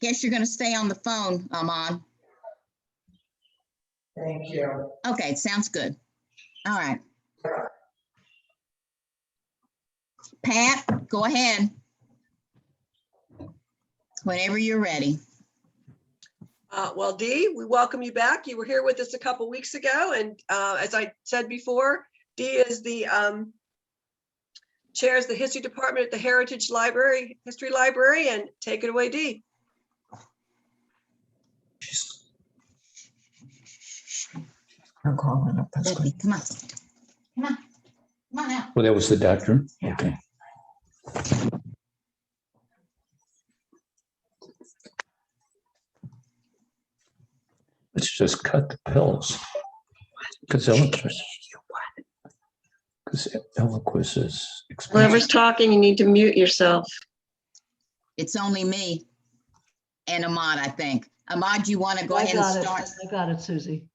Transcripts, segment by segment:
Guess you're going to stay on the phone, Amon. Thank you. Okay, sounds good. All right. Pat, go ahead. Whenever you're ready. Well, Dee, we welcome you back. You were here with us a couple weeks ago, and as I said before, Dee is the chairs the history department at the Heritage Library, History Library, and take it away, Dee. I'm calling up. That's Debbie, good. come on. Come on. Come on out. Well, that was the doctor? Yeah. Okay. Let's just cut the pills. Because Eliquis is expensive. Whoever's talking, you need to mute yourself. It's only me and Ahmad, I think. Ahmad, you want to go ahead and start? I got it, Susie.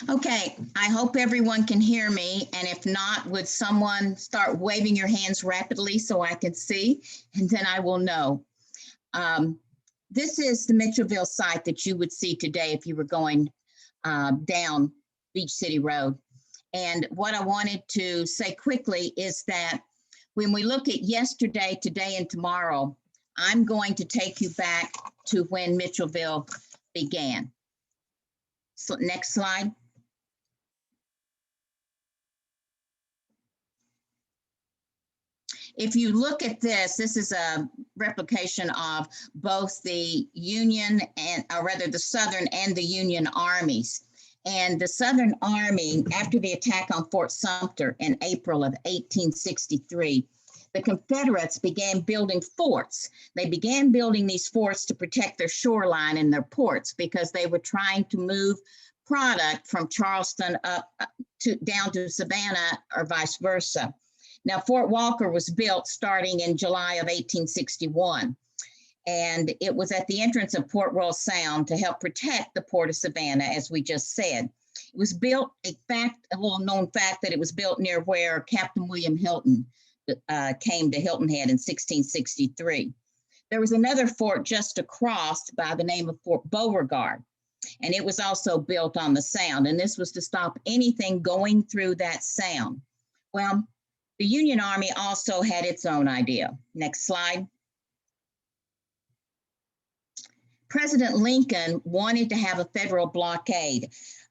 Okay, I hope everyone can hear me. And if not, would someone start waving your hands rapidly so I can see? And then I will know. This is the Mitchellville site that you would see today if you were going down Beach City Road. And what I wanted to say quickly is that when we look at yesterday, today, and tomorrow, I'm going to take you back to when Mitchellville began. So next slide. If you look at this, this is a replication of both the Union and, or rather the Southern and the Union armies. And the Southern Army, after the attack on Fort Sumter in April of 1863, the Confederates began building forts. They began building these forts to protect their shoreline and their ports because they were trying to move product from Charleston up to down to Savannah or vice versa. Now, Fort Walker was built starting in July of 1861, and it was at the entrance of Port Royal Sound to help protect the port of Savannah, as we just said. It was built, a little known fact that it was built near where Captain William Hilton came to Hilton Head in 1663. There was another fort just across by the name of Fort Beauregard, and it was also built on the Sound, and this was to stop anything going through that sound. Well, the Union Army also had its own idea. Next slide. President Lincoln wanted to have a federal blockade.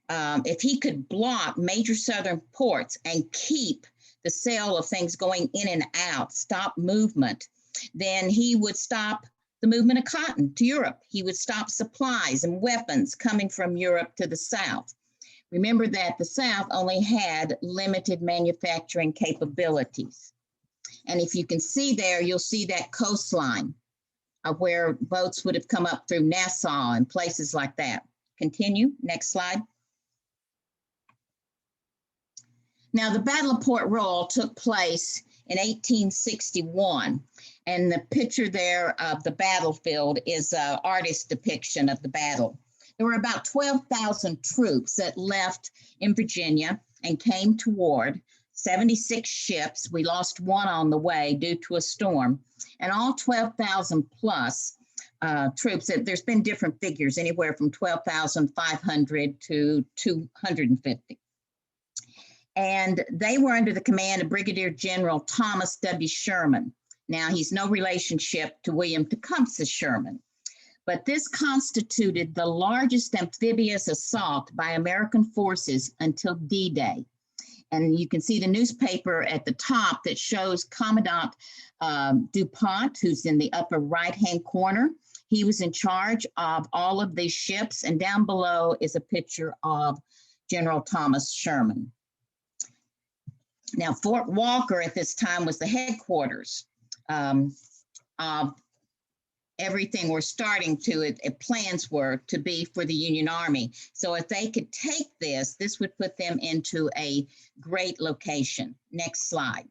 If he could block major southern ports and keep the sale of things going in and out, stop movement, then he would stop the movement of cotton to Europe. He would stop supplies and weapons coming from Europe to the South. Remember that the South only had limited manufacturing capabilities. And if you can see there, you'll see that coastline of where boats would have come up through Nassau and places like that. Continue, next slide. Now, the Battle of Port Royal took place in 1861, and the picture there of the battlefield is an artist's depiction of the battle. There were about 12,000 troops that left in Virginia and came toward 76 ships. We lost one on the way due to a storm, and all 12,000 plus troops. There's been different figures, anywhere from 12,500 to 250. And they were under the command of Brigadier General Thomas W. Sherman. Now, he's no relationship to William Tecumseh Sherman, but this constituted the largest amphibious assault by American forces until D-Day. And you can see the newspaper at the top that shows Commandant DuPont, who's in the upper right-hand corner. He was in charge of all of these ships. And down below is a picture of General Thomas Sherman. Now, Fort Walker at this time was the headquarters of everything we're starting to, plans were to be for the Union Army. So if they could take this, this would put them into a great location. Next slide.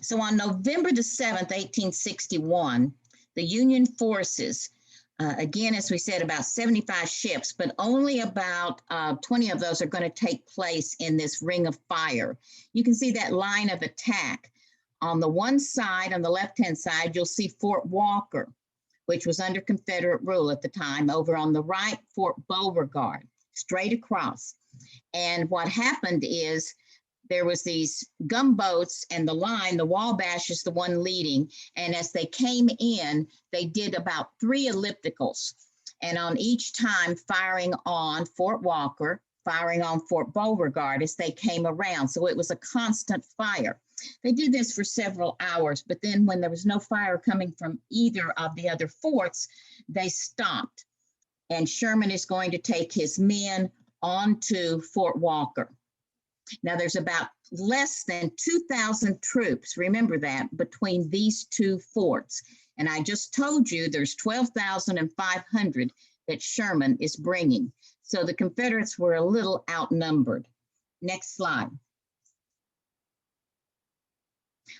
So on November the 7th, 1861, the Union forces, again, as we said, about 75 ships, but only about 20 of those are going to take place in this ring of fire. You can see that line of attack. On the one side, on the left-hand side, you'll see Fort Walker, which was under Confederate rule at the time. Over on the right, Fort Beauregard, straight across. And what happened is there was these gunboats and the line, the Wabash is the one leading. And as they came in, they did about 3 ellipticals. And on each time, firing on Fort Walker, firing on Fort Beauregard as they came around. So it was a constant fire. They did this for several hours, but then when there was no fire coming from either of the other forts, they stopped. And Sherman is going to take his men onto Fort Walker. Now there's about less than 2,000 troops, remember that, between these two forts. And I just told you there's 12,500 that Sherman is bringing. So the Confederates were a little outnumbered. Next slide.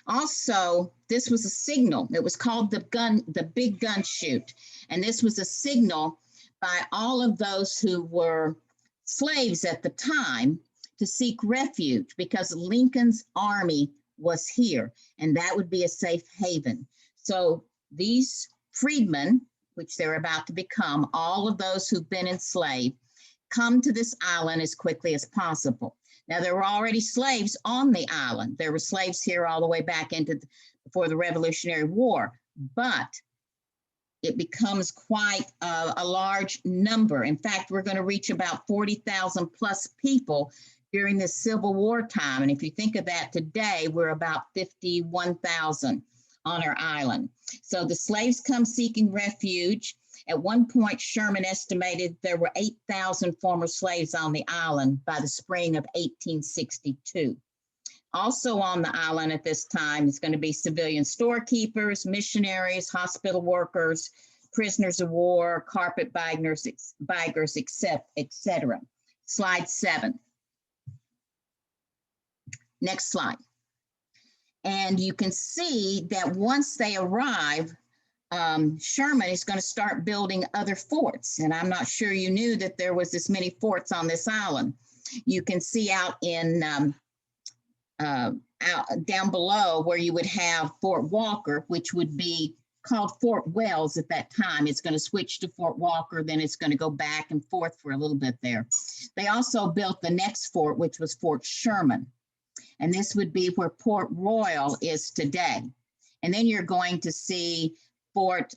Also, this was a signal. It was called the big gun shoot. And this was a signal by all of those who were slaves at the time to seek refuge because Lincoln's army was here and that would be a safe haven. So these freedmen, which they're about to become, all of those who've been enslaved, come to this island as quickly as possible. Now, there were already slaves on the island. There were slaves here all the way back into before the Revolutionary War, but it becomes quite a large number. In fact, we're going to reach about 40,000 plus people during the Civil War time. And if you think of that today, we're about 51,000 on our island. So the slaves come seeking refuge. At one point, Sherman estimated there were 8,000 former slaves on the island by the spring of 1862. Also on the island at this time is going to be civilian storekeepers, missionaries, hospital workers, prisoners of war, carpetbaggers, etc. Slide 7. Next slide. And you can see that once they arrive, Sherman is going to start building other forts. And I'm not sure you knew that there was this many forts on this island. You can see out in down below where you would have Fort Walker, which would be called Fort Wells at that time. It's going to switch to Fort Walker, then it's going to go back and forth for a little bit there. They also built the next fort, which was Fort Sherman. And this would be where Port Royal is today. And then you're going to see Fort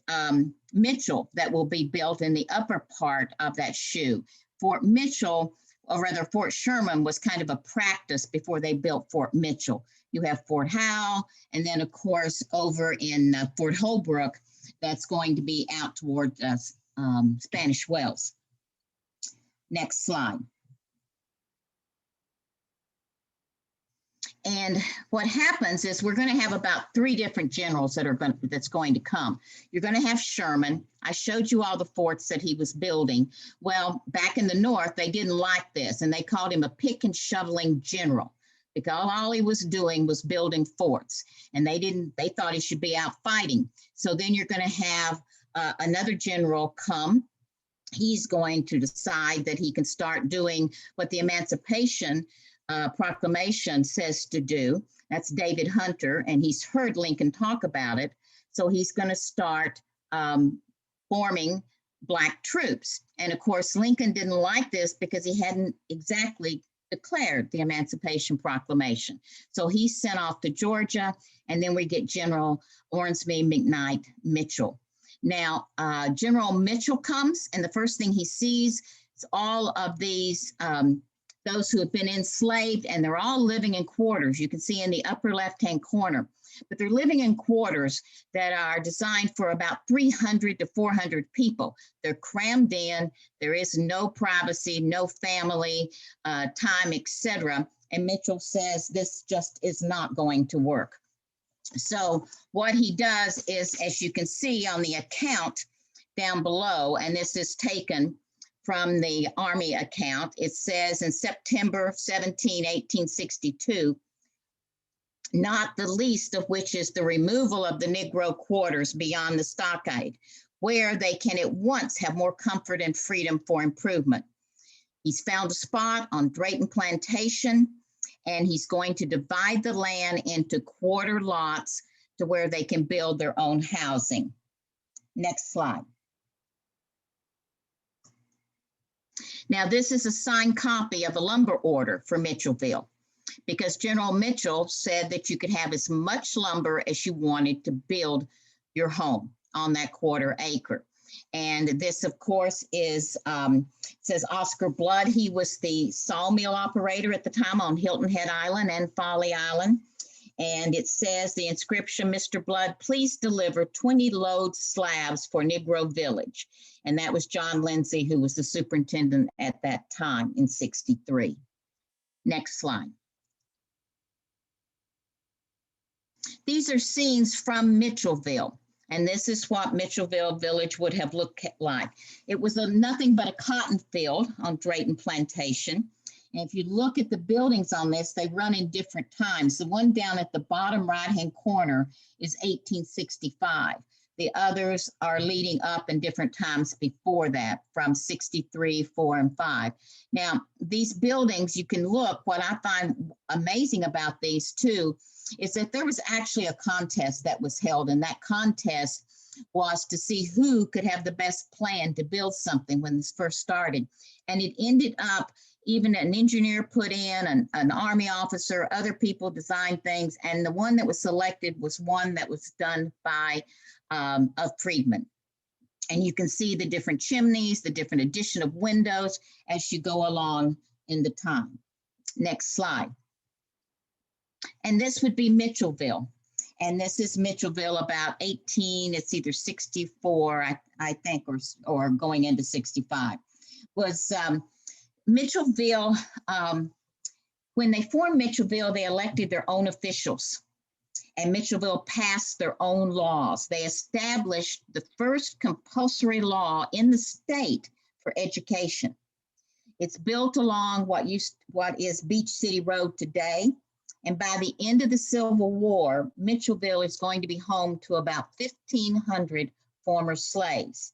Mitchell that will be built in the upper part of that shoe. Fort Mitchell, or rather Fort Sherman, was kind of a practice before they built Fort Mitchell. You have Fort Howe, and then of course over in Fort Holbrook, that's going to be out toward Spanish Wells. Next slide. And what happens is we're going to have about 3 different generals that's going to come. You're going to have Sherman. I showed you all the forts that he was building. Well, back in the North, they didn't like this, and they called him a pick and shoveling general because all he was doing was building forts, and they thought he should be out fighting. So then you're going to have another general come. He's going to decide that he can start doing what the Emancipation Proclamation says to do. That's David Hunter, and he's heard Lincoln talk about it. So he's going to start forming Black troops. And of course, Lincoln didn't like this because he hadn't exactly declared the Emancipation Proclamation. So he's sent off to Georgia, and then we get General Ormsby McKnight Mitchell. Now, General Mitchell comes, and the first thing he sees is all of these those who have been enslaved, and they're all living in quarters. You can see in the upper left-hand corner, but they're living in quarters that are designed for about 300 to 400 people. They're crammed in. There is no privacy, no family time, etc. And Mitchell says this just is not going to work. So what he does is, as you can see on the account down below, and this is taken from the Army account, it says in September 17, 1862, not the least of which is the removal of the Negro quarters beyond the stockade, where they can at once have more comfort and freedom for improvement. He's found a spot on Drayton Plantation, and he's going to divide the land into quarter lots to where they can build their own housing. Next slide. Now, this is a signed copy of a lumber order for Mitchellville, because General Mitchell said that you could have as much lumber as you wanted to build your home on that quarter acre. And this, of course, is, says Oscar Blood. He was the sawmill operator at the time on Hilton Head Island and Folly Island. And it says the inscription, Mr. Blood, please deliver 20 load slabs for Negro Village. And that was John Lindsay, who was the superintendent at that time in '63. Next slide. These are scenes from Mitchellville. And this is what Mitchellville Village would have looked like. It was nothing but a cotton field on Drayton Plantation. And if you look at the buildings on this, they run in different times. The one down at the bottom right-hand corner is 1865. The others are leading up in different times before that, from 63, 4, and 5. Now, these buildings, you can look, what I find amazing about these two is that there was actually a contest that was held, and that contest was to see who could have the best plan to build something when this first started. And it ended up, even an engineer put in, an Army officer, other people designed things, and the one that was selected was one that was done by a freedman. And you can see the different chimneys, the different addition of windows as you go along in the time. Next slide. And this would be Mitchellville. And this is Mitchellville about 18, it's either 64, I think, or going into 65. Was Mitchellville, when they formed Mitchellville, they elected their own officials. And Mitchellville passed their own laws. They established the first compulsory law in the state for education. It's built along what is Beach City Road today. And by the end of the Civil War, Mitchellville is going to be home to about 1,500 former slaves.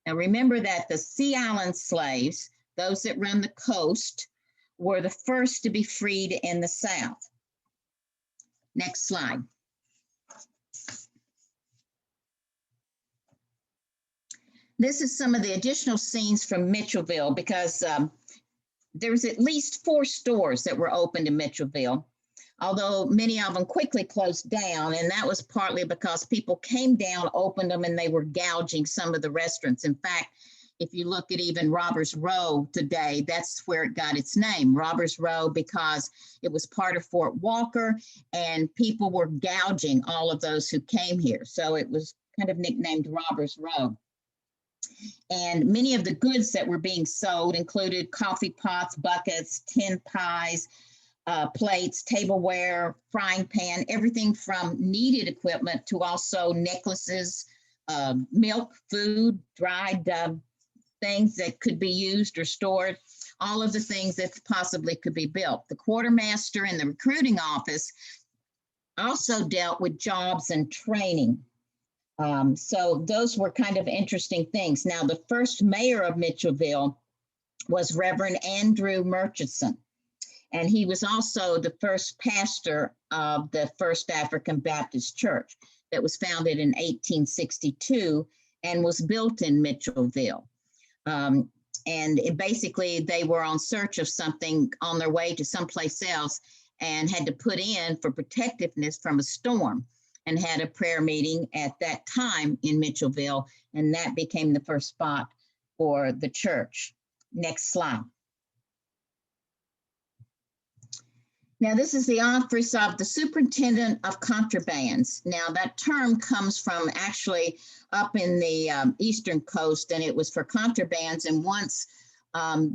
Now remember that the Sea Island slaves, those that run the coast, were the first to be freed in the South. Next slide. This is some of the additional scenes from Mitchellville, because there's at least 4 stores that were opened in Mitchellville, although many of them quickly closed down, and that was partly because people came down, opened them, and they were gouging some of the restaurants. In fact, if you look at even Robbers Row today, that's where it got its name, Robbers Row, because it was part of Fort Walker, and people were gouging all of those who came here. So it was kind of nicknamed Robbers Row. And many of the goods that were being sold included coffee pots, buckets, tin pies, plates, tableware, frying pan, everything from needed equipment to also necklaces, milk, food, dried things that could be used or stored, all of the things that possibly could be built. The quartermaster and the recruiting office also dealt with jobs and training. So those were kind of interesting things. Now, the first mayor of Mitchellville was Reverend Andrew Murchison, and he was also the first pastor of the First African Baptist Church that was founded in 1862 and was built in Mitchellville. And basically, they were on search of something on their way to someplace else and had to put in for protectiveness from a storm, and had a prayer meeting at that time in Mitchellville, and that became the first spot for the church. Next slide. Now, this is the office of the superintendent of contrabands. Now, that term comes from actually up in the eastern coast, and it was for contrabands. And once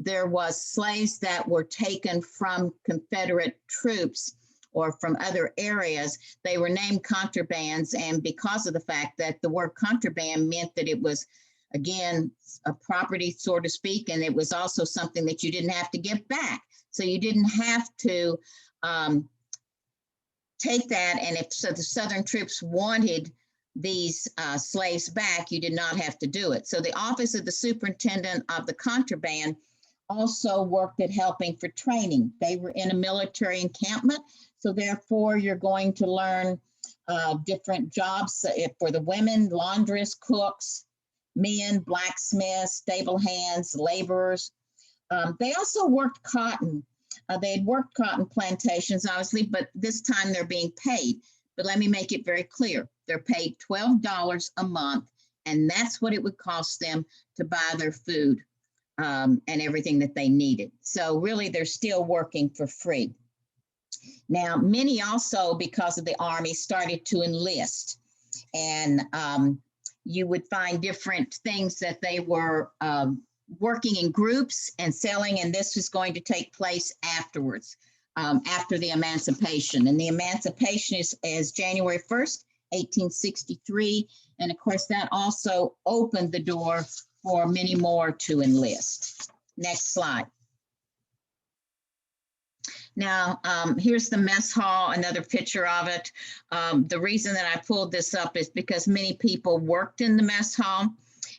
there was slaves that were taken from Confederate troops or from other areas, they were named contrabands. And because of the fact that the word contraband meant that it was, again, a property, so to speak, and it was also something that you didn't have to give back. So you didn't have to take that, and if so the Southern troops wanted these slaves back, you did not have to do it. So the office of the superintendent of the contraband also worked at helping for training. They were in a military encampment, so therefore you're going to learn different jobs for the women: laundress, cooks, men, blacksmiths, stable hands, laborers. They also worked cotton. They had worked cotton plantations, obviously, but this time they're being paid. But let me make it very clear. They're paid $12 a month, and that's what it would cost them to buy their food and everything that they needed. So really, they're still working for free. Now, many also, because of the Army, started to enlist. And you would find different things that they were working in groups and selling, and this was going to take place afterwards, after the emancipation. And the emancipation is January 1st, 1863. And of course, that also opened the door for many more to enlist. Next slide. Now, here's the mess hall, another picture of it. The reason that I pulled this up is because many people worked in the mess hall.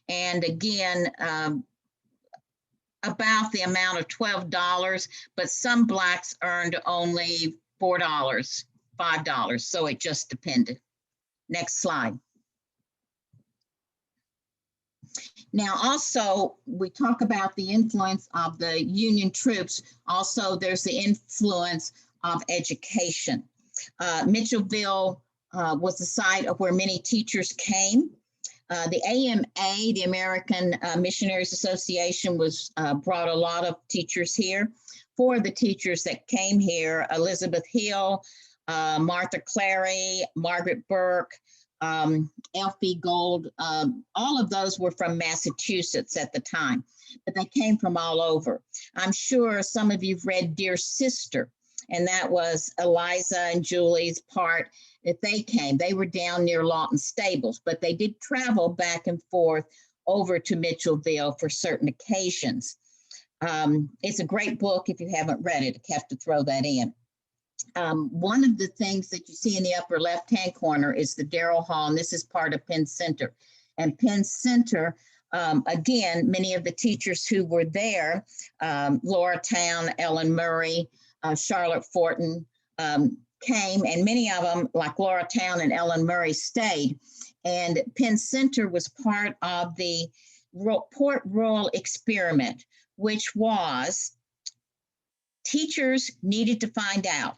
And again, about the amount of $12, but some Blacks earned only $4, $5. So it just depended. Next slide. Now, also, we talk about the influence of the Union troops. Also, there's the influence of education. Mitchellville was the site of where many teachers came. The AMA, the American Missionaries Association, brought a lot of teachers here. Four of the teachers that came here: Elizabeth Hill, Martha Clary, Margaret Burke, Elfie Gold, all of those were from Massachusetts at the time, but they came from all over. I'm sure some of you've read Dear Sister, and that was Eliza and Julie's part that they came. They were down near Lawton Stables, but they did travel back and forth over to Mitchellville for certain occasions. It's a great book. If you haven't read it, I have to throw that in. One of the things that you see in the upper left-hand corner is the Darrell Hall, and this is part of Penn Center. And Penn Center, again, many of the teachers who were there, Laura Town, Ellen Murray, Charlotte Fortin, came, and many of them, like Laura Town and Ellen Murray, stayed. And Penn Center was part of the Port Royal experiment, which was teachers needed to find out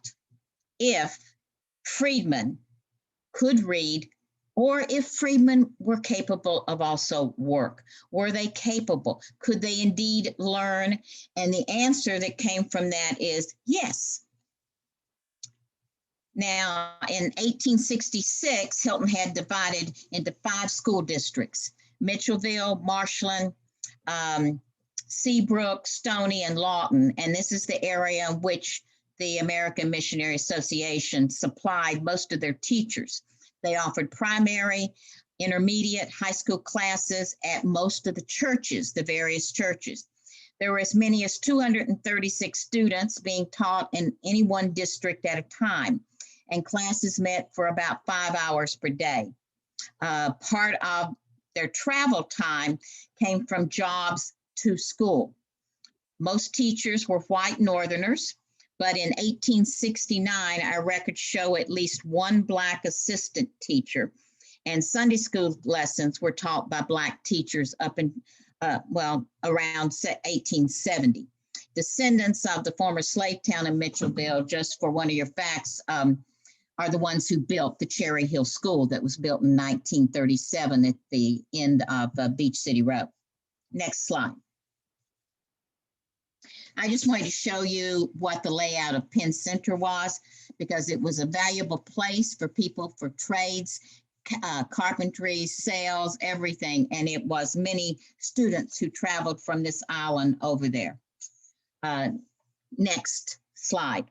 if freedmen could read, or if freedmen were capable of also work. Were they capable? Could they indeed learn? And the answer that came from that is yes. Now, in 1866, Hilton had divided into 5 school districts: Mitchellville, Marshland, Seabrook, Stony, and Lawton. And this is the area in which the American Missionary Association supplied most of their teachers. They offered primary, intermediate, high school classes at most of the churches, the various churches. There were as many as 236 students being taught in any one district at a time, and classes met for about 5 hours per day. Part of their travel time came from jobs to school. Most teachers were white Northerners, but in 1869, our records show at least one Black assistant teacher, and Sunday school lessons were taught by Black teachers up in, around 1870. Descendants of the former slave town in Mitchellville, just for one of your facts, are the ones who built the Cherry Hill School that was built in 1937 at the end of Beach City Road. Next slide. I just wanted to show you what the layout of Penn Center was, because it was a valuable place for people for trades, carpentry, sales, everything. And it was many students who traveled from this island over there. Next slide.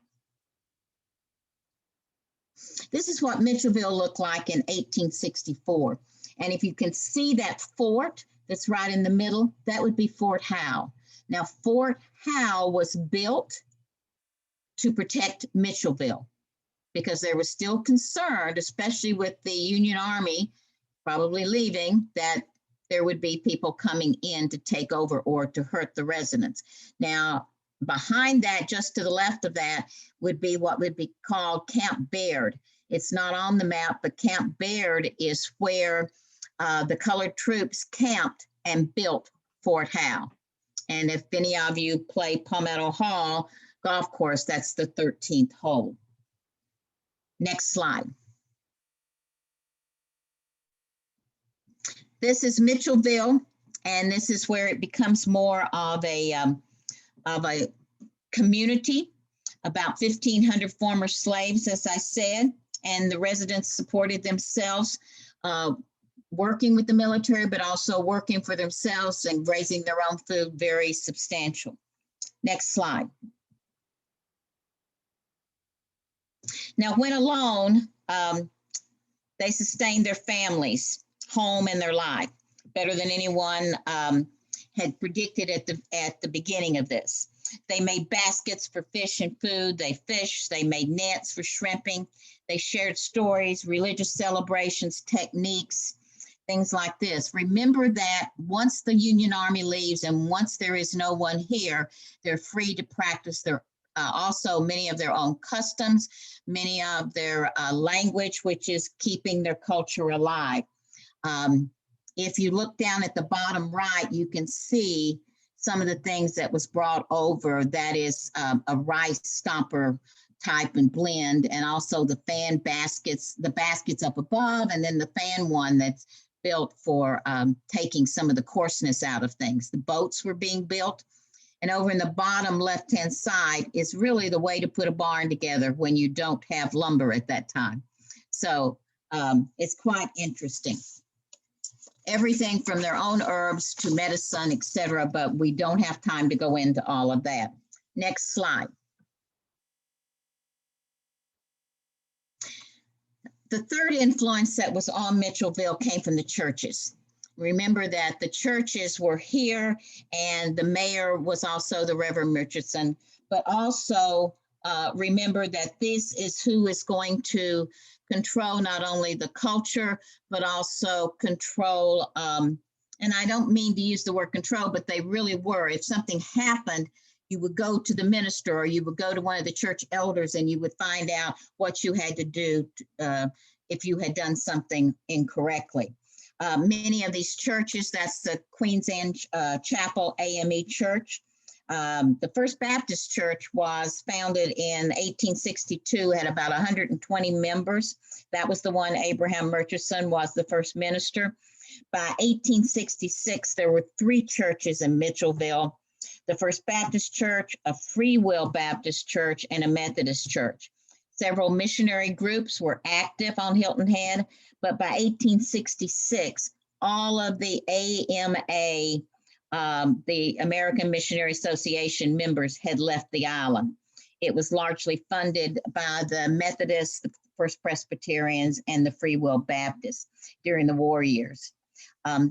This is what Mitchellville looked like in 1864. And if you can see that fort that's right in the middle, that would be Fort Howe. Now, Fort Howe was built to protect Mitchellville because there was still concern, especially with the Union Army probably leaving, that there would be people coming in to take over or to hurt the residents. Now, behind that, just to the left of that, would be what would be called Camp Baird. It's not on the map, but Camp Baird is where the colored troops camped and built Fort Howe. And if any of you play Palmetto Hall golf course, that's the 13th hole. Next slide. This is Mitchellville, and this is where it becomes more of a community. About 1,500 former slaves, as I said, and the residents supported themselves, working with the military, but also working for themselves and raising their own food, very substantial. Next slide. Now, when alone, they sustained their families, home, and their life better than anyone had predicted at the beginning of this. They made baskets for fish and food. They fished. They made nets for shrimping. They shared stories, religious celebrations, techniques, things like this. Remember that once the Union Army leaves and once there is no one here, they're free to practice their also many of their own customs, many of their language, which is keeping their culture alive. If you look down at the bottom right, you can see some of the things that was brought over. That is a rice stomper type and blend, and also the fan baskets, the baskets up above, and then the fan one that's built for taking some of the coarseness out of things. The boats were being built. And over in the bottom left-hand side is really the way to put a barn together when you don't have lumber at that time. So it's quite interesting. Everything from their own herbs to medicine, etc., but we don't have time to go into all of that. Next slide. The third influence that was on Mitchellville came from the churches. Remember that the churches were here, and the mayor was also the Reverend Murchison, but also remember that this is who is going to control not only the culture, but also control, and I don't mean to use the word control, but they really were. If something happened, you would go to the minister or you would go to one of the church elders and you would find out what you had to do if you had done something incorrectly. Many of these churches, that's the Queen's Anne Chapel AME Church. The First Baptist Church was founded in 1862, had about 120 members. That was the one Abraham Murchison was the first minister. By 1866, there were 3 churches in Mitchellville: the First Baptist Church, a Free Will Baptist Church, and a Methodist Church. Several missionary groups were active on Hilton Head, but by 1866, all of the AMA, the American Missionary Association members, had left the island. It was largely funded by the Methodists, the First Presbyterians, and the Free Will Baptists during the war years.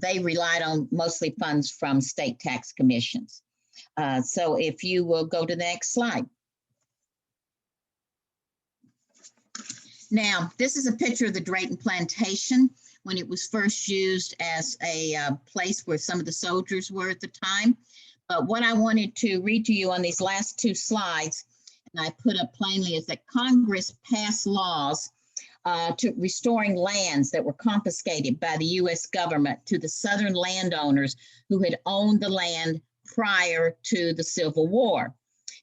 They relied on mostly funds from state tax commissions. So if you will go to the next slide. Now, this is a picture of the Drayton Plantation when it was first used as a place where some of the soldiers were at the time. But what I wanted to read to you on these last 2 slides, and I put up plainly, is that Congress passed laws to restoring lands that were confiscated by the U.S. government to the Southern landowners who had owned the land prior to the Civil War.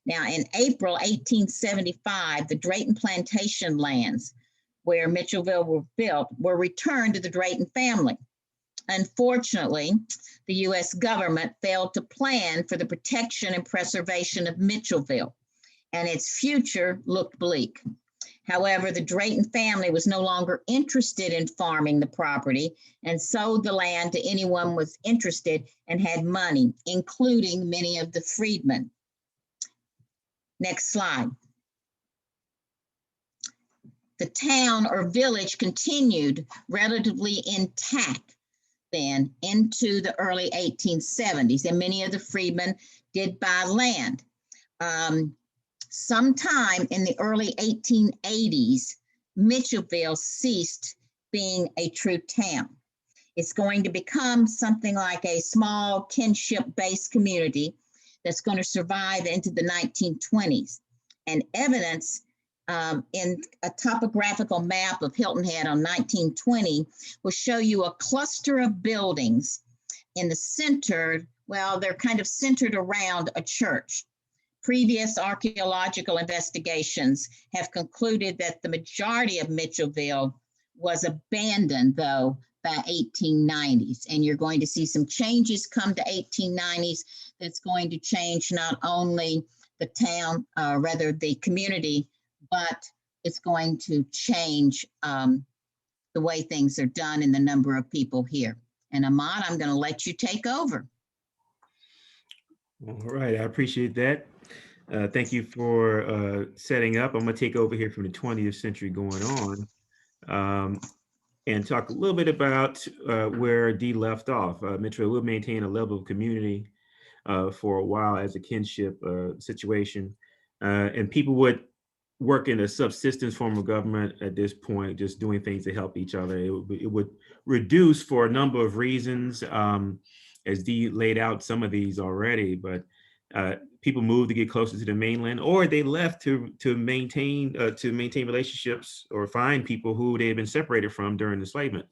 Now, in April 1875, the Drayton Plantation lands where Mitchellville were built were returned to the Drayton family. Unfortunately, the U.S. government failed to plan for the protection and preservation of Mitchellville, and its future looked bleak. However, the Drayton family was no longer interested in farming the property and sold the land to anyone who was interested and had money, including many of the freedmen. Next slide. The town or village continued relatively intact then into the early 1870s, and many of the freedmen did buy land. Sometime in the early 1880s, Mitchellville ceased being a true town. It's going to become something like a small kinship-based community that's going to survive into the 1920s. And evidence in a topographical map of Hilton Head on 1920 will show you a cluster of buildings in the center. Well, they're kind of centered around a church. Previous archaeological investigations have concluded that the majority of Mitchellville was abandoned, though, by 1890s. And you're going to see some changes come to 1890s that's going to change not only the town, rather the community, but it's going to change the way things are done and the number of people here. And Ahmad, I'm going to let you take over. All right, I appreciate that. Thank you for setting up. I'm going to take over here from the 20th century going on and talk a little bit about where Dee left off. Mitchell will maintain a level of community for a while as a kinship situation, and people would work in a subsistence form of government at this point, just doing things to help each other. It would reduce for a number of reasons, as Dee laid out some of these already, but people moved to get closer to the mainland, or they left to maintain relationships or find people who they had been separated from during enslavement.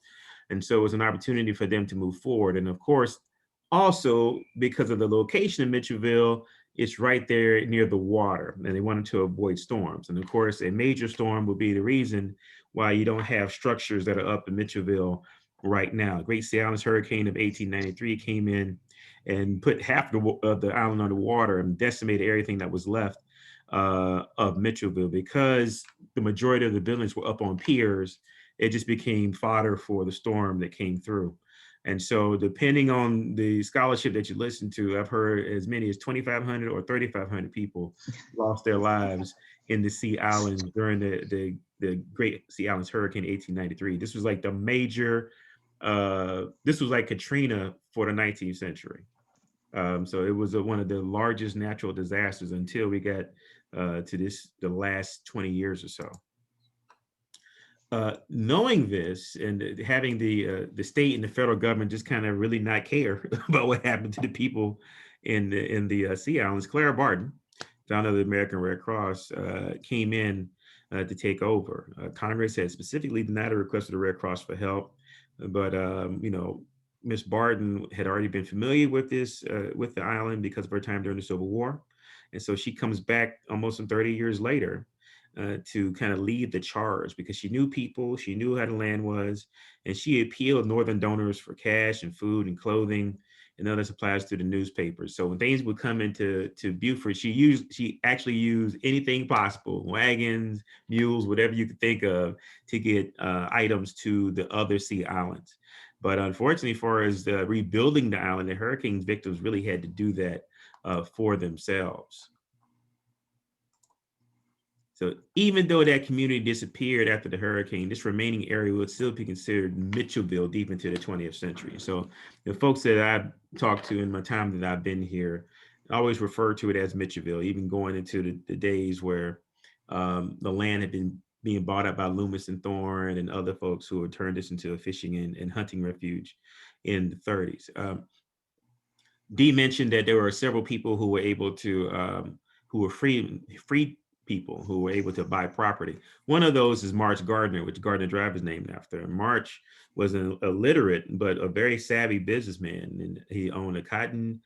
And so it was an opportunity for them to move forward. And of course, also because of the location of Mitchellville, it's right there near the water, and they wanted to avoid storms. And of course, a major storm would be the reason why you don't have structures that are up in Mitchellville right now. Great Sea Islands hurricane of 1893 came in and put half of the island underwater and decimated everything that was left of Mitchellville. Because the majority of the buildings were up on piers, it just became fodder for the storm that came through. And so depending on the scholarship that you listen to, I've heard as many as 2,500 or 3,500 people lost their lives in the Sea Islands during the Great Sea Islands Hurricane 1893. This was like the major, this was like Katrina for the 19th century. So it was one of the largest natural disasters until we got to the last 20 years or so. Knowing this and having the state and the federal government just kind of really not care about what happened to the people in the Sea Islands, Clara Barton, founder of the American Red Cross, came in to take over. Congress had specifically denied a request of the Red Cross for help, but Miss Barton had already been familiar with this with the island because of her time during the Civil War, and so she comes back almost some 30 years later to kind of lead the charge, because she knew people, she knew how the land was, and she appealed Northern donors for cash and food and clothing and other supplies to the newspapers. So when things would come into Beaufort, she actually used anything possible, wagons, mules, whatever you could think of, to get items to the other Sea Islands. But unfortunately, as far as rebuilding the island, the hurricane victims really had to do that for themselves. So even though that community disappeared after the hurricane, this remaining area would still be considered Mitchellville deep into the 20th century. So the folks that I've talked to in my time that I've been here always refer to it as Mitchellville, even going into the days where the land had been being bought up by Loomis and Thorne and other folks who had turned this into a fishing and hunting refuge in the 30s. Dee mentioned that there were several people who were able to, who were free people who were able to buy property. One of those is March Gardner, which Gardner Drive is named after. March was an illiterate, but a very savvy businessman. And he owned a cotton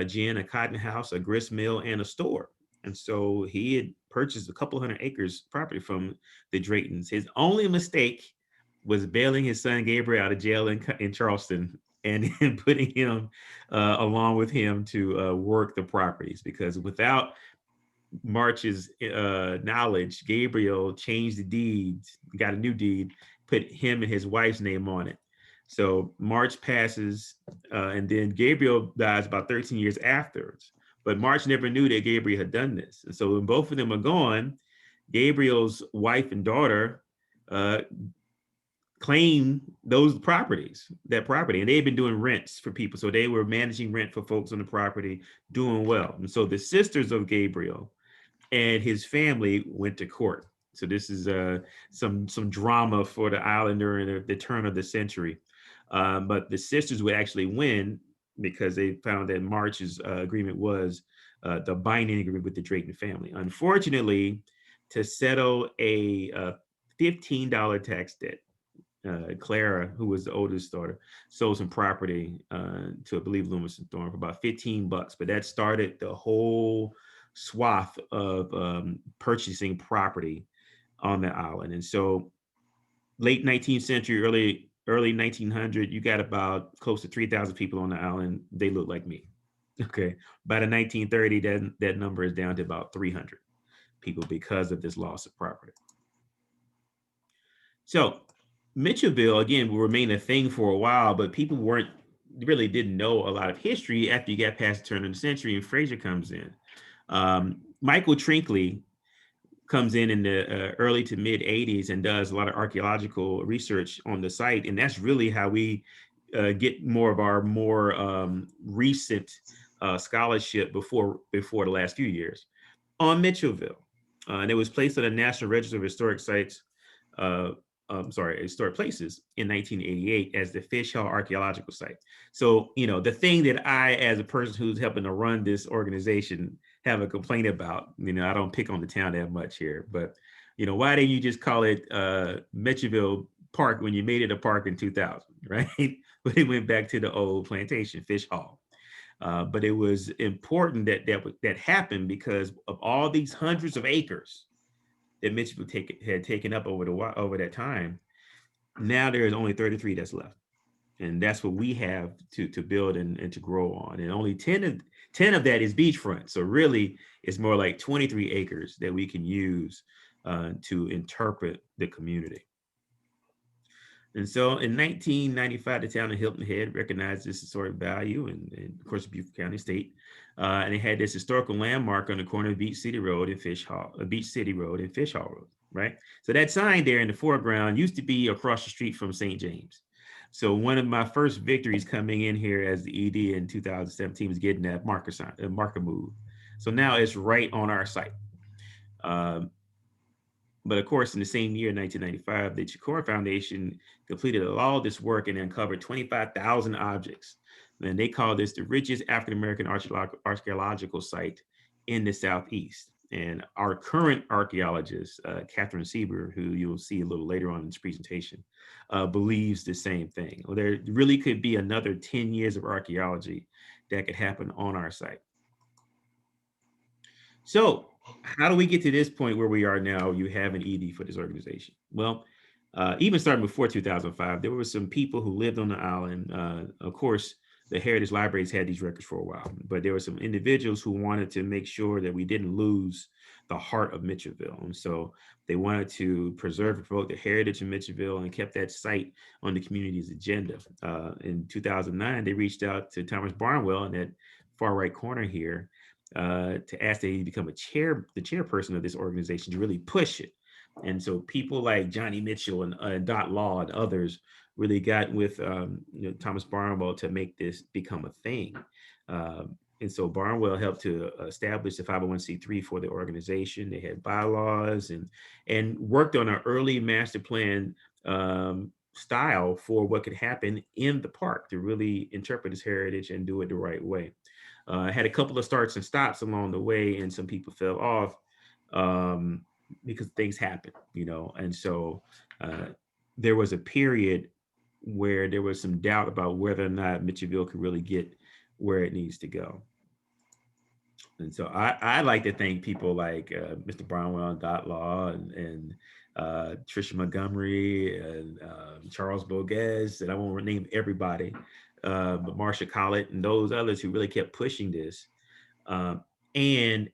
gin, a cotton house, a grist mill, and a store. And so he had purchased a couple hundred acres property from the Draytons. His only mistake was bailing his son Gabriel out of jail in Charleston and then putting him along with him to work the properties, because without March's knowledge, Gabriel changed the deeds, got a new deed, put him and his wife's name on it. So March passes, and then Gabriel dies about 13 years afterwards. But March never knew that Gabriel had done this. And so when both of them are gone, Gabriel's wife and daughter claim that property, and they've been doing rents for people. So they were managing rent for folks on the property, doing well. And so the sisters of Gabriel and his family went to court. So this is some drama for the island during the turn of the century. But the sisters would actually win because they found that March's agreement was the binding agreement with the Drayton family. Unfortunately, to settle a $15 tax debt, Clara, who was the oldest daughter, sold some property to, I believe, Loomis and Thorne for about $15. But that started the whole swath of purchasing property on the island. And so late 19th century, early 1900, you got about close to 3,000 people on the island. They look like me. Okay. By the 1930, that number is down to about 300 people because of this loss of property. So Mitchellville, again, will remain a thing for a while, but people really didn't know a lot of history after you got past the turn of the century and Fraser comes in. Michael Trinkley comes in the early to mid 80s and does a lot of archaeological research on the site. And that's really how we get more of our more recent scholarship before the last few years on Mitchellville. And it was placed on the National Register of Historic Sites, historic places in 1988 as the Fish Hall Archaeological Site. So, the thing that I, as a person who's helping to run this organization, have a complaint about, I don't pick on the town that much here, but, why didn't you just call it Mitchellville Park when you made it a park in 2000, right? But it went back to the old plantation, Fish Hall. But it was important that happened because of all these hundreds of acres that Mitchellville had taken up over that time. Now there is only 33 that's left. And that's what we have to build and to grow on. And only 10 of that is beachfront. So really, it's more like 23 acres that we can use to interpret the community. And so in 1995, the town of Hilton Head recognized this historic value, and of course, Beaufort County State. And it had this historical landmark on the corner of Beach City Road and Fish Hall Road, right? So that sign there in the foreground used to be across the street from St. James. So one of my first victories coming in here as the ED in 2017 was getting that marker moved. So now it's right on our site. But of course, in the same year, 1995, the Chikora Foundation completed all this work and uncovered 25,000 objects. And they call this the richest African-American archaeological site in the Southeast. And our current archaeologist, Catherine Sieber, who you'll see a little later on in this presentation, believes the same thing. Well, there really could be another 10 years of archaeology that could happen on our site. So how do we get to this point where we are now? You have an ED for this organization. Well, even starting before 2005, there were some people who lived on the island. Of course, the Heritage Libraries had these records for a while, but there were some individuals who wanted to make sure that we didn't lose the heart of Mitchellville. And so they wanted to preserve and promote the heritage of Mitchellville and kept that site on the community's agenda. In 2009, they reached out to Thomas Barnwell in that far right corner here to ask that he become the chairperson of this organization to really push it. And so people like Johnny Mitchell and Dot Law and others really got with Thomas Barnwell to make this become a thing. And so Barnwell helped to establish the 501c3 for the organization. They had bylaws and worked on an early master plan style for what could happen in the park to really interpret its heritage and do it the right way. Had a couple of starts and stops along the way, and some people fell off because things happen, and so there was a period where there was some doubt about whether or not Mitchellville could really get where it needs to go. And so I like to thank people like Mr. Barnwell and Dot Law and Tricia Montgomery and Charles Bogues, and I won't name everybody, Marsha Collett and those others who really kept pushing this, and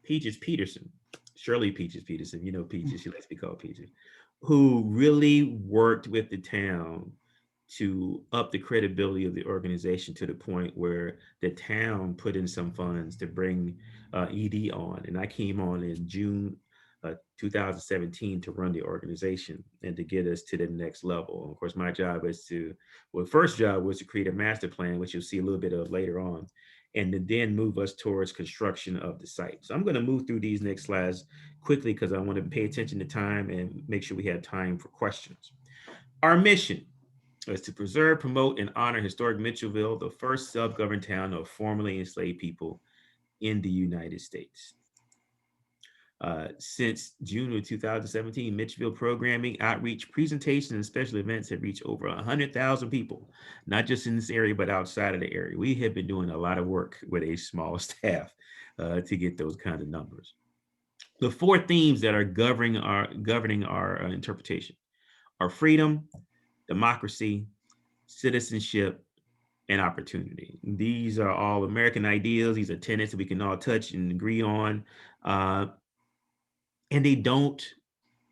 Peaches Peterson, Shirley Peaches Peterson, you know Peaches, she likes to be called Peaches, who really worked with the town to up the credibility of the organization to the point where the town put in some funds to bring ED on. And I came on in June 2017 to run the organization and to get us to the next level. And of course, my job is to, well, first job was to create a master plan, which you'll see a little bit of later on, and to then move us towards construction of the site. So I'm going to move through these next slides quickly because I want to pay attention to time and make sure we have time for questions. Our mission is to preserve, promote, and honor historic Mitchellville, the first self-governed town of formerly enslaved people in the United States. Since June of 2017, Mitchellville programming, outreach, presentations, and special events have reached over 100,000 people, not just in this area, but outside of the area. We have been doing a lot of work with a small staff to get those kind of numbers. The four themes that are governing our interpretation are freedom, democracy, citizenship, and opportunity. These are all American ideals. These are tenets that we can all touch and agree on. And they don't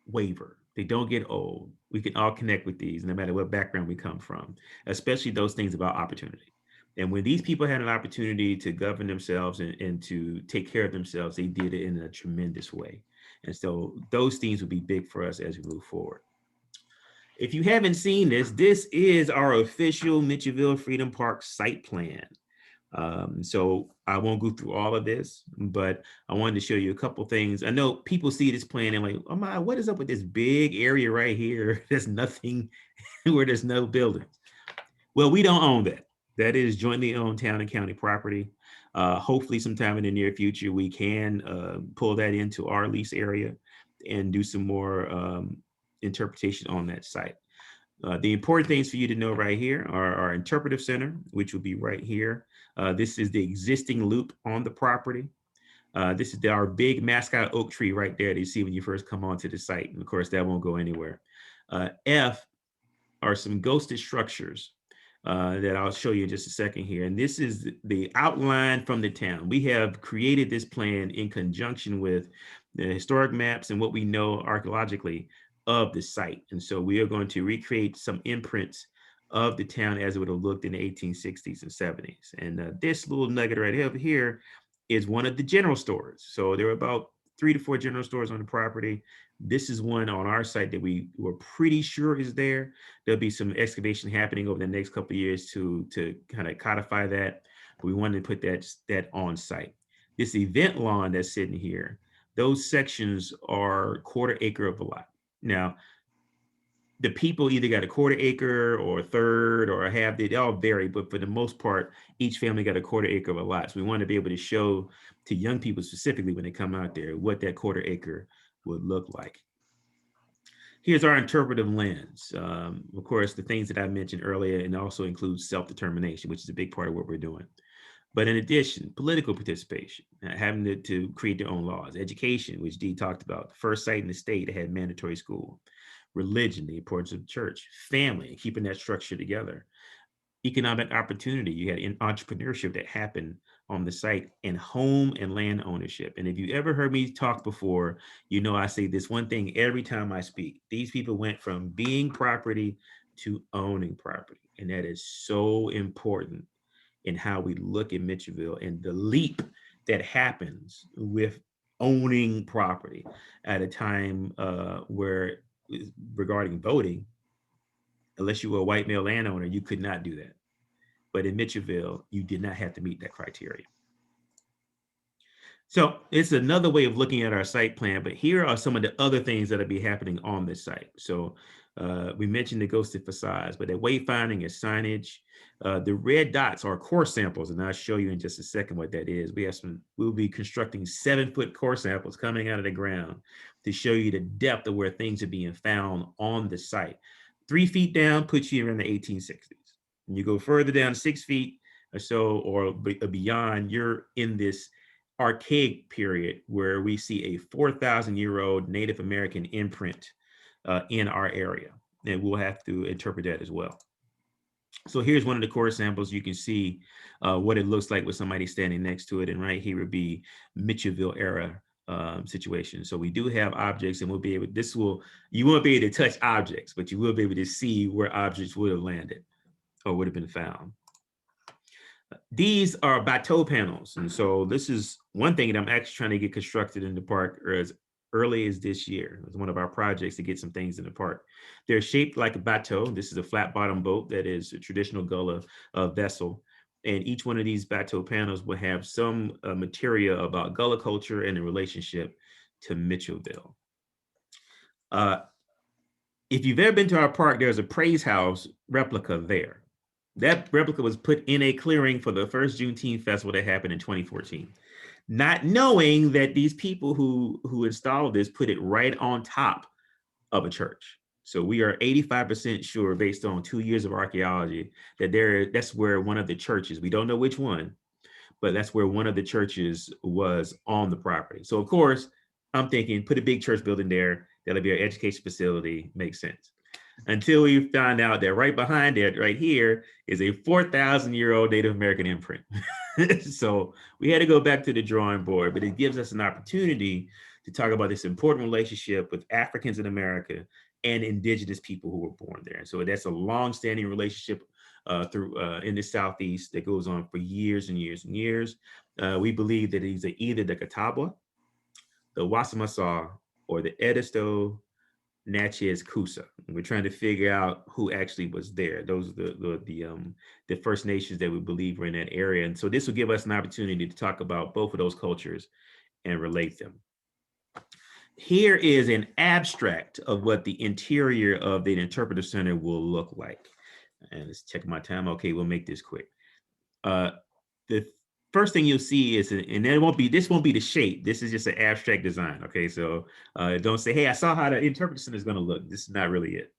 waver. They don't get old. We can all connect with these no matter what background we come from, especially those things about opportunity. And when these people had an opportunity to govern themselves and to take care of themselves, they did it in a tremendous way. And so those themes will be big for us as we move forward. If you haven't seen this, this is our official Mitchellville Freedom Park site plan. So I won't go through all of this, but I wanted to show you a couple things. I know people see this plan and like, oh my, what is up with this big area right here? There's nothing where there's no buildings. Well, we don't own that. That is jointly owned town and county property. Hopefully sometime in the near future, we can pull that into our lease area and do some more interpretation on that site. The important things for you to know right here are our interpretive center, which will be right here. This is the existing loop on the property. This is our big mascot oak tree right there that you see when you first come onto the site. And of course, that won't go anywhere. F are some ghosted structures that I'll show you in just a second here. And this is the outline from the town. We have created this plan in conjunction with the historic maps and what we know archaeologically of the site. And so we are going to recreate some imprints of the town as it would have looked in the 1860s and 70s. And this little nugget right over here is one of the general stores. So there are about 3 to 4 general stores on the property. This is one on our site that we were pretty sure is there. There'll be some excavation happening over the next couple of years to kind of codify that. But we wanted to put that on site. This event lawn that's sitting here, those sections are 1/4 acre of a lot. Now, the people either got a 1/4 acre or a third or a half, they all vary, but for the most part, each family got a 1/4 acre of a lot. So we want to be able to show to young people specifically when they come out there what that 1/4 acre would look like. Here's our interpretive lens. Of course, the things that I mentioned earlier, and also includes self-determination, which is a big part of what we're doing. But in addition, political participation, having to create their own laws, education, which Dee talked about, the first site in the state that had mandatory school, religion, the importance of the church, family, keeping that structure together, economic opportunity, you had entrepreneurship that happened on the site, and home and land ownership. And if you ever heard me talk before, you know I say this one thing every time I speak. These people went from being property to owning property. And that is so important in how we look at Mitchellville and the leap that happens with owning property at a time where, regarding voting, unless you were a white male landowner, you could not do that. But in Mitchellville, you did not have to meet that criteria. So it's another way of looking at our site plan, but here are some of the other things that'll be happening on this site. So we mentioned the ghosted facades, but that wayfinding is signage. The red dots are core samples, and I'll show you in just a second what that is. We'll be constructing 7-foot core samples coming out of the ground to show you the depth of where things are being found on the site. 3 feet down puts you in the 1860s. And you go further down 6 feet or so, or beyond, you're in this archaic period where we see a 4,000-year-old Native American imprint in our area. And we'll have to interpret that as well. So here's one of the core samples. You can see what it looks like with somebody standing next to it. And right here would be Mitchellville era situation. So we do have objects, and we'll be able, you won't be able to touch objects, but you will be able to see where objects would have landed or would have been found. These are bateau panels. And so this is one thing that I'm actually trying to get constructed in the park as early as this year. It's one of our projects to get some things in the park. They're shaped like a bateau. This is a flat bottom boat that is a traditional gullah vessel. And each one of these bateau panels will have some material about gullah culture and the relationship to Mitchellville. If you've ever been to our park, there's a Praise House replica there. That replica was put in a clearing for the first Juneteenth festival that happened in 2014. Not knowing that these people who installed this put it right on top of a church. So we are 85% sure, based on 2 years of archaeology, that that's where one of the churches, we don't know which one, but that's where one of the churches was on the property. So of course, I'm thinking, put a big church building there, that'll be our education facility, makes sense. Until we found out that right behind it, right here, is a 4,000-year-old Native American imprint. So we had to go back to the drawing board, but it gives us an opportunity to talk about this important relationship with Africans in America and indigenous people who were born there. So that's a long-standing relationship in the Southeast that goes on for years and years and years. We believe that these are either the Catawba, the Wassamasaw, or the Edisto Natchez Coosa. We're trying to figure out who actually was there. Those are the First Nations that we believe were in that area. And so this will give us an opportunity to talk about both of those cultures and relate them. Here is an abstract of what the interior of the Interpretive Center will look like. And let's check my time. Okay, we'll make this quick. The first thing you'll see is, and this won't be the shape. This is just an abstract design. Okay, so don't say, hey, I saw how the Interpretive Center is going to look. This is not really it.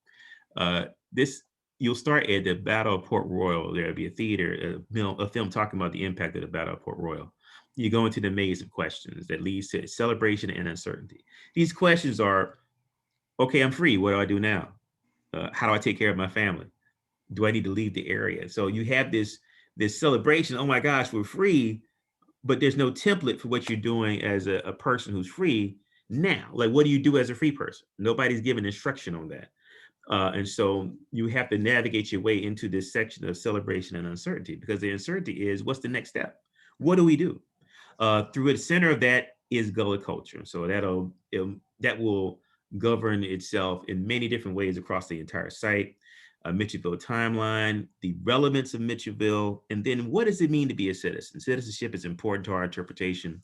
You'll start at the Battle of Port Royal. There'll be a theater, a film talking about the impact of the Battle of Port Royal. You go into the maze of questions that leads to celebration and uncertainty. These questions are, okay, I'm free. What do I do now? How do I take care of my family? Do I need to leave the area? So you have this celebration. Oh my gosh, we're free, but there's no template for what you're doing as a person who's free now. Like, what do you do as a free person? Nobody's given instruction on that. And so you have to navigate your way into this section of celebration and uncertainty, because the uncertainty is, what's the next step? What do we do? Through the center of that is Gullah culture. So that will govern itself in many different ways across the entire site. Mitchellville timeline, the relevance of Mitchellville, and then what does it mean to be a citizen? Citizenship is important to our interpretation.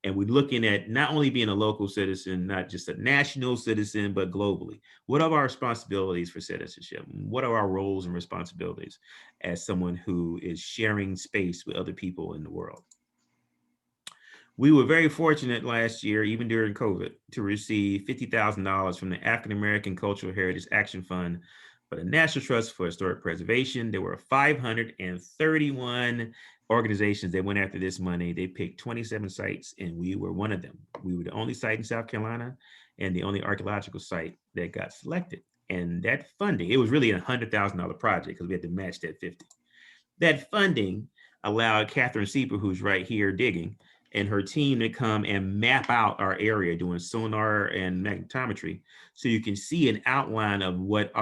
And we're looking at not only being a local citizen, not just a national citizen, but globally. What are our responsibilities for citizenship? What are our roles and responsibilities as someone who is sharing space with other people in the world? We were very fortunate last year, even during COVID, to receive $50,000 from the African American Cultural Heritage Action Fund for the National Trust for Historic Preservation. There were 531 organizations that went after this money. They picked 27 sites, and we were one of them. We were the only site in South Carolina and the only archaeological site that got selected. And that funding, it was really a $100,000 project because we had to match that 50. That funding allowed Catherine Sieper, who's right here digging, and her team to come and map out our area doing sonar and magnetometry, so you can see an outline of what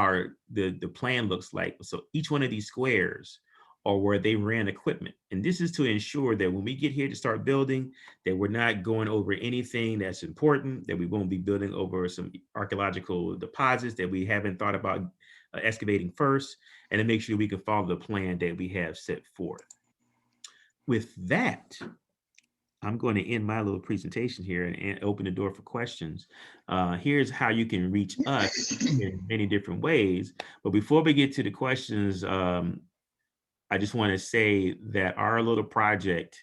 the plan looks like. So each one of these squares are where they ran equipment. And this is to ensure that when we get here to start building, that we're not going over anything that's important, that we won't be building over some archaeological deposits that we haven't thought about excavating first, and to make sure we can follow the plan that we have set forth. With that, I'm going to end my little presentation here and open the door for questions. Here's how you can reach us in many different ways. But before we get to the questions, I just want to say that our little project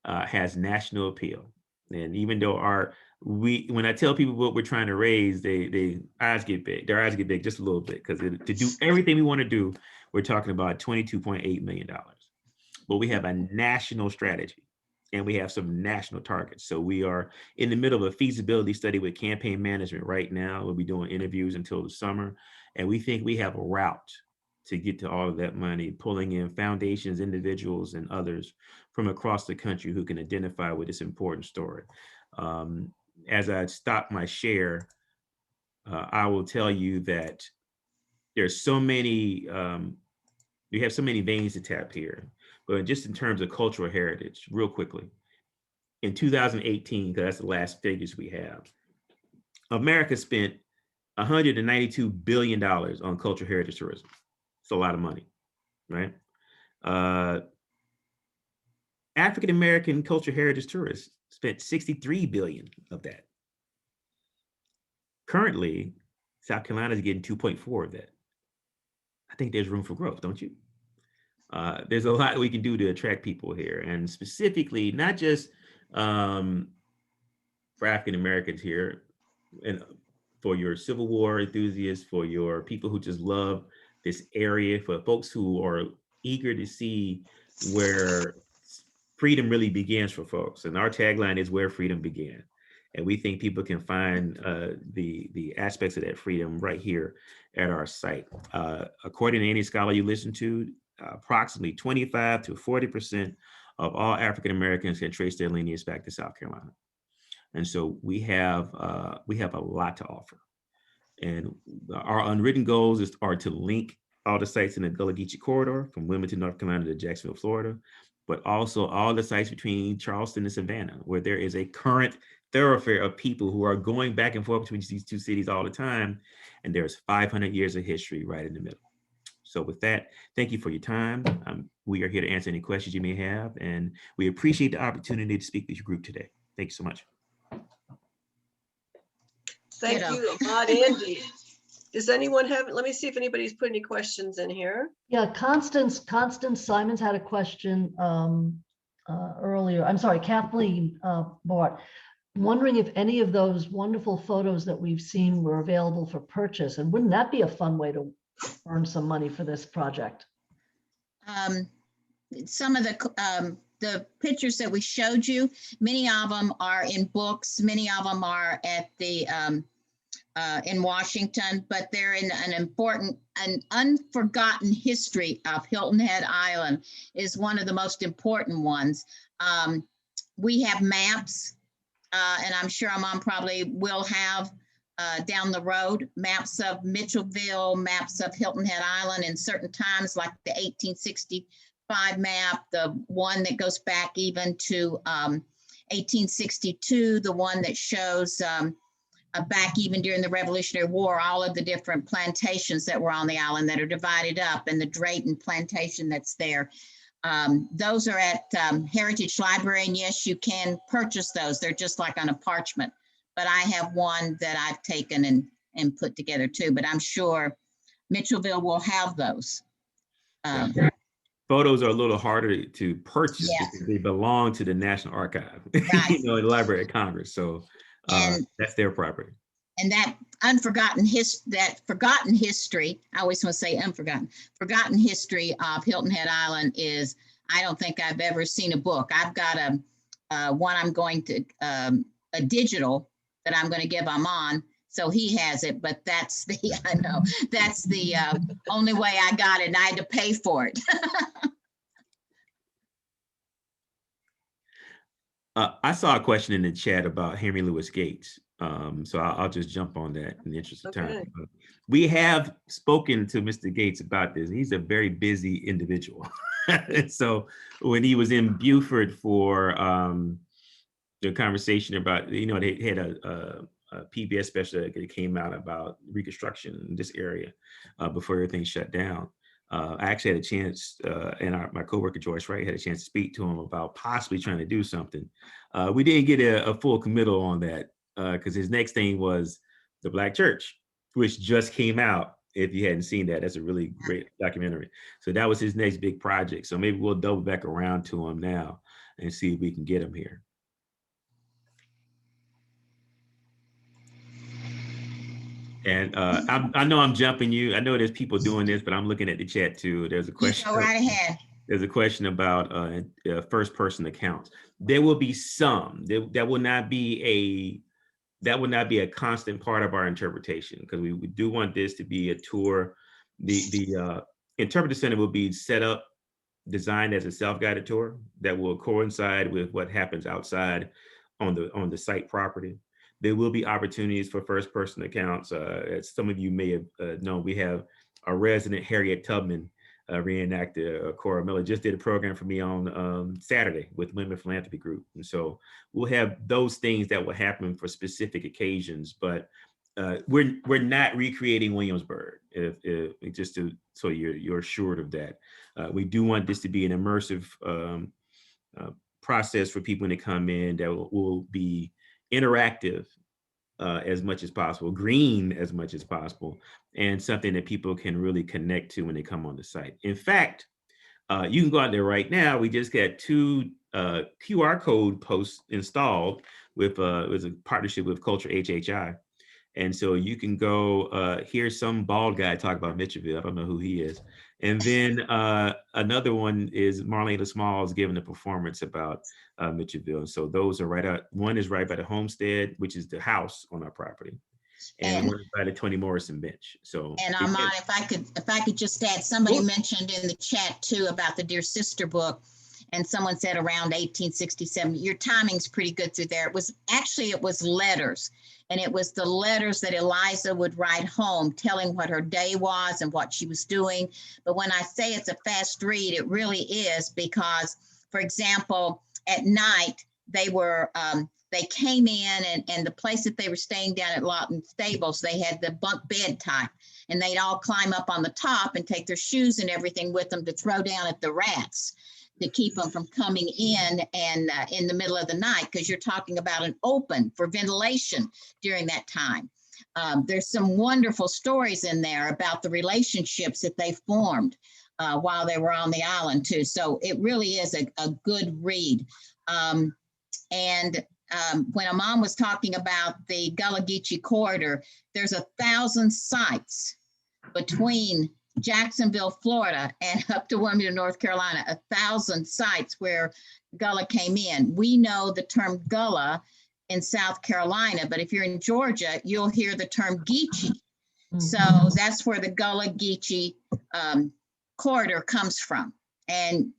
has national appeal. And even though when I tell people what we're trying to raise, their eyes get big just a little bit, because to do everything we want to do, we're talking about $22.8 million. But we have a national strategy, and we have some national targets. So we are in the middle of a feasibility study with campaign management right now. We'll be doing interviews until the summer. And we think we have a route to get to all of that money, pulling in foundations, individuals, and others from across the country who can identify with this important story. As I stop my share, I will tell you that there's so many, we have so many veins to tap here, but just in terms of cultural heritage, real quickly, in 2018, because that's the last figures we have, America spent $192 billion on cultural heritage tourism. It's a lot of money, right? African-American cultural heritage tourists spent 63 billion of that. Currently, South Carolina is getting 2.4 of that. I think there's room for growth, don't you? There's a lot we can do to attract people here, and specifically, not just for African Americans here, and for your Civil War enthusiasts, for your people who just love this area, for folks who are eager to see where freedom really begins for folks. And our tagline is where freedom began. And we think people can find the aspects of that freedom right here at our site. According to any scholar you listen to, approximately 25 to 40% of all African Americans can trace their lineage back to South Carolina. And so we have a lot to offer. And our unwritten goals are to link all the sites in the Gullah Geechee corridor from Wilmington, North Carolina to Jacksonville, Florida, but also all the sites between Charleston and Savannah, where there is a current thoroughfare of people who are going back and forth between these two cities all the time. And there's 500 years of history right in the middle. So with that, thank you for your time. We are here to answer any questions you may have, and we appreciate the opportunity to speak with your group today. Thank you so much. Thank you, Ahmad and Dee. Does anyone have, let me see if anybody's put any questions in here. Yeah, Constance Simons had a question earlier. I'm sorry, Kathleen Bart, wondering if any of those wonderful photos that we've seen were available for purchase, and wouldn't that be a fun way to earn some money for this project? Some of the pictures that we showed you, many of them are in books, many of them are at the in Washington, but they're in an unforgotten history of Hilton Head Island is one of the most important ones. We have maps, and I'm sure Mom probably will have down the road, maps of Mitchellville, maps of Hilton Head Island in certain times, like the 1865 map, the one that goes back even to 1862, the one that shows back even during the Revolutionary War, all of the different plantations that were on the island that are divided up, and the Drayton plantation that's there. Those are at Heritage Library, and yes, you can purchase those. They're just like on a parchment, but I have one that I've taken and put together too, but I'm sure Mitchellville will have those. Photos are a little harder to purchase, yes, because they belong to the National Archive, right. You know, the Library of Congress. So that's their property. And that forgotten history, I always want to say forgotten history of Hilton Head Island is, I don't think I've ever seen a book. I've got one I'm going to, a digital that I'm going to give Amon, so he has it, but that's the, I know, that's the only way I got it, and I had to pay for it. I saw a question in the chat about Henry Louis Gates. So I'll just jump on that in the interest of time. We have spoken to Mr. Gates about this. He's a very busy individual. So when he was in Beaufort for the conversation about, you know, they had a PBS special that came out about Reconstruction in this area before everything shut down. I actually had a chance, and my coworker Joyce Wright had a chance to speak to him about possibly trying to do something. We didn't get a full committal on that because his next thing was The Black Church, which just came out. If you hadn't seen that, that's a really great documentary. So that was his next big project. So maybe we'll double back around to him now and see if we can get him here. And I know I'm jumping you. I know there's people doing this, but I'm looking at the chat too. There's a question. Go right ahead. There's a question about first person accounts. There will be some. That will not be a constant part of our interpretation, because we do want this to be a tour. The interpretive center will be set up, designed as a self-guided tour that will coincide with what happens outside on the site property. There will be opportunities for first-person accounts. As some of you may have known, we have our resident Harriet Tubman reenactor. Cora Miller just did a program for me on Saturday with Women Philanthropy Group. And so we'll have those things that will happen for specific occasions, but we're not recreating Williamsburg, just so you're assured of that. We do want this to be an immersive process for people when they come in that will be interactive as much as possible, green as much as possible, and something that people can really connect to when they come on the site. In fact, you can go out there right now. We just got 2 QR code posts installed with a partnership with Culture HHI. And so you can go hear some bald guy talk about Mitchellville. I don't know who he is. And then another one is Marlena Smalls giving a performance about Mitchellville. And so those are right out. One is right by the homestead, which is the house on our property. And one is by the Toni Morrison bench. So, and Armand, if I could just add, somebody mentioned in the chat too about the Dear Sister book, and someone said around 1867. Your timing's pretty good through there. It was letters, and it was the letters that Eliza would write home telling what her day was and what she was doing. But when I say it's a fast read, it really is, because, for example, at night they came in, and the place that they were staying down at Lawton Stables, they had the bunk bed type, and they'd all climb up on the top and take their shoes and everything with them to throw down at the rats, to keep them from coming in and in the middle of the night, because you're talking about an open for ventilation during that time. There's some wonderful stories in there about the relationships that they formed while they were on the island too. So it really is a good read. When Amon was talking about the Gullah Geechee corridor, there's 1,000 sites between Jacksonville, Florida, and up to Wilmington, North Carolina, 1,000 sites where Gullah came in. We know the term Gullah in South Carolina, but if you're in Georgia, you'll hear the term Geechee. So that's where the Gullah Geechee corridor comes from. And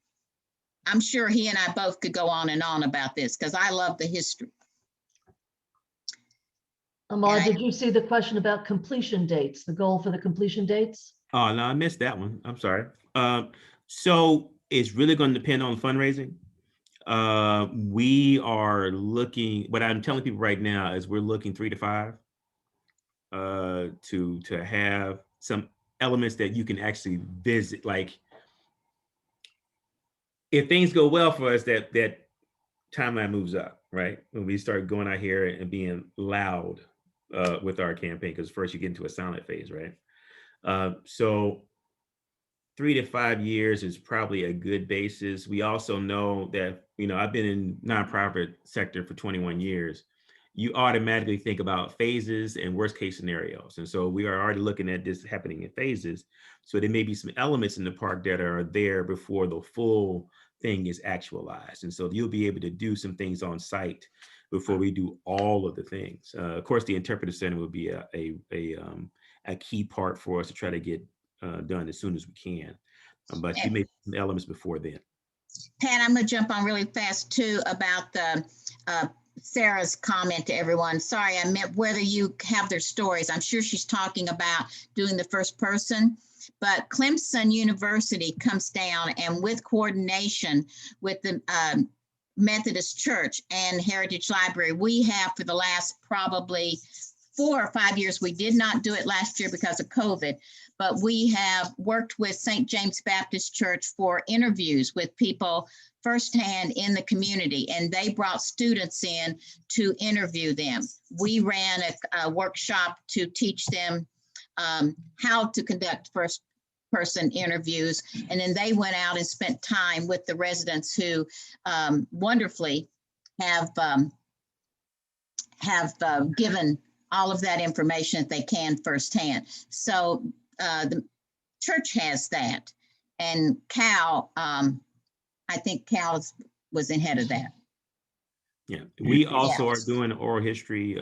I'm sure he and I both could go on and on about this, because I love the history. Ahmad, did you see the question about completion dates, the goal for the completion dates? Oh, no, I missed that one. I'm sorry. So it's really going to depend on fundraising. We are looking, what I'm telling people right now is we're looking 3 to 5 to have some elements that you can actually visit. Like, if things go well for us, that timeline moves up, right? When we start going out here and being loud with our campaign, because first you get into a silent phase, right? So 3 to 5 years is probably a good basis. We also know that, I've been in nonprofit sector for 21 years. You automatically think about phases and worst case scenarios. And so we are already looking at this happening in phases. So there may be some elements in the park that are there before the full thing is actualized. And so you'll be able to do some things on site before we do all of the things. Of course, the interpretive center will be a key part for us to try to get done as soon as we can. But you may some elements before then. Pat, I'm going to jump on really fast too about the Sarah's comment to everyone. Sorry, I meant whether you have their stories. I'm sure she's talking about doing the first person, but Clemson University comes down, and with coordination with the Methodist Church and Heritage Library, we have for the last probably 4 or 5 years, we did not do it last year because of COVID, but we have worked with St. James Baptist Church for interviews with people firsthand in the community, and they brought students in to interview them. We ran a workshop to teach them how to conduct first person interviews, and then they went out and spent time with the residents who wonderfully have given all of that information that they can firsthand. So the church has that, and Cal, I think Cal was ahead of that. Yeah, we also are doing oral history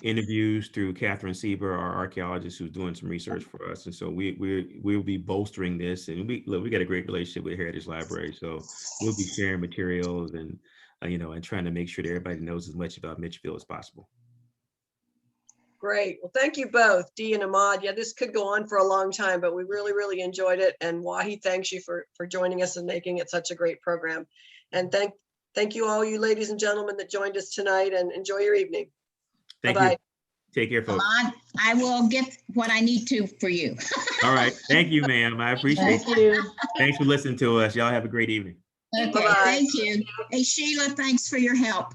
interviews through Catherine Sieber, our archaeologist who's doing some research for us. And so we'll be bolstering this, and we got a great relationship with Heritage Library. So we'll be sharing materials and, and trying to make sure that everybody knows as much about Mitchellville as possible. Great. Well, thank you both, Dee and Ahmad. Yeah, this could go on for a long time, but we really, really enjoyed it. And Wahi, thanks you for joining us and making it such a great program. And thank you all you ladies and gentlemen that joined us tonight, and enjoy your evening. Thank Bye-bye. you. Take care, folks. Ahmad, I will get what I need to for you. All right. Thank you, ma'am. I appreciate Thank it. you. Thanks for listening to us. Y'all have a great evening. Okay, Bye-bye. thank you. Hey, Sheila, thanks for your help.